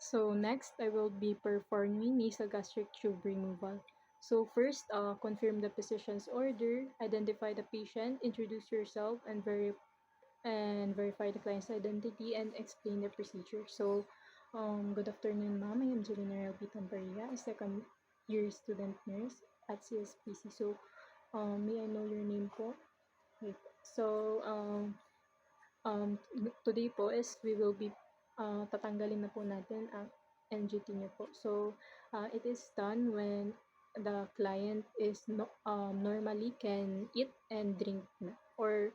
So next, I will be performing nasogastric tube removal. So first, confirm the physician's order, identify the patient, introduce yourself, and verify the client's identity, and explain the procedure. So, good afternoon, ma'am. I am Jelena Relby Tamparia, a second year student nurse at CSPC. So, may I know your name po? Wait. So, today po is we will be tatanggalin na po natin ang NGT niyo po. So, it is done when the client is normally can eat and drink na, or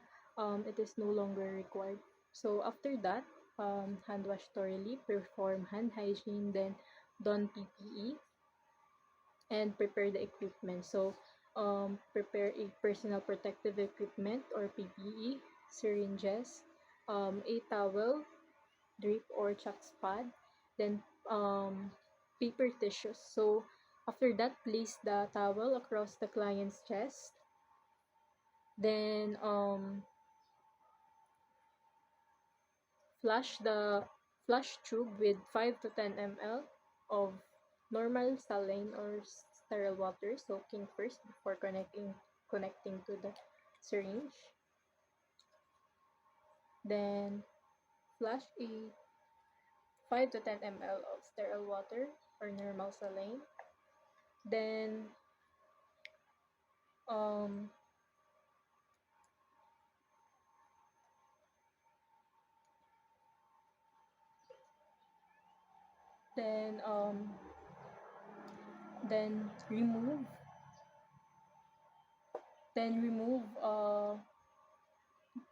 it is no longer required. So, after that, hand wash thoroughly, perform hand hygiene, then don PPE, and prepare the equipment. So, prepare a personal protective equipment or PPE, syringes, a towel, drip or chucks pad, then paper tissues. So, after that, place the towel across the client's chest. Then, flush the flush tube with 5 to 10 ml of normal saline or sterile water, soaking first before connecting to the syringe. Then flush a 5 to 10 ml of sterile water or normal saline. Then um then um then remove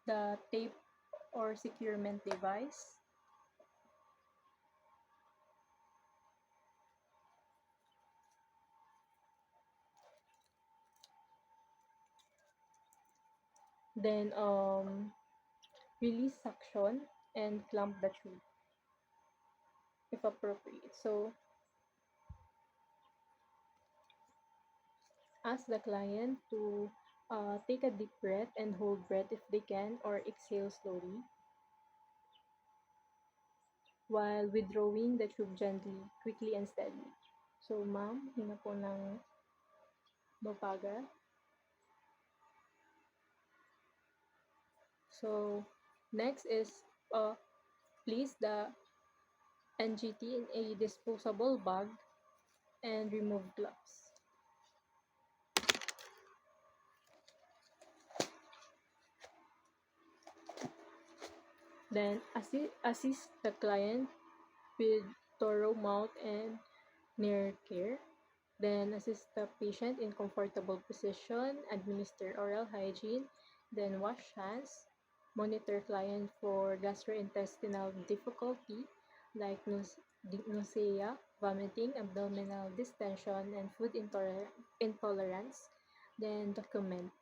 the tape or securement device. Then release suction and clamp the tube if appropriate. So ask the client to take a deep breath and hold breath if they can, or exhale slowly while withdrawing the tube gently, quickly and steadily. So ma'am, hinga po ng mapaga. So next is place the NGT in a disposable bag and remove gloves. Then assist the client with thorough mouth and near care. Then assist the patient in comfortable position, administer oral hygiene, then wash hands, monitor client for gastrointestinal difficulty like nausea, vomiting, abdominal distension, and food intolerance, then document.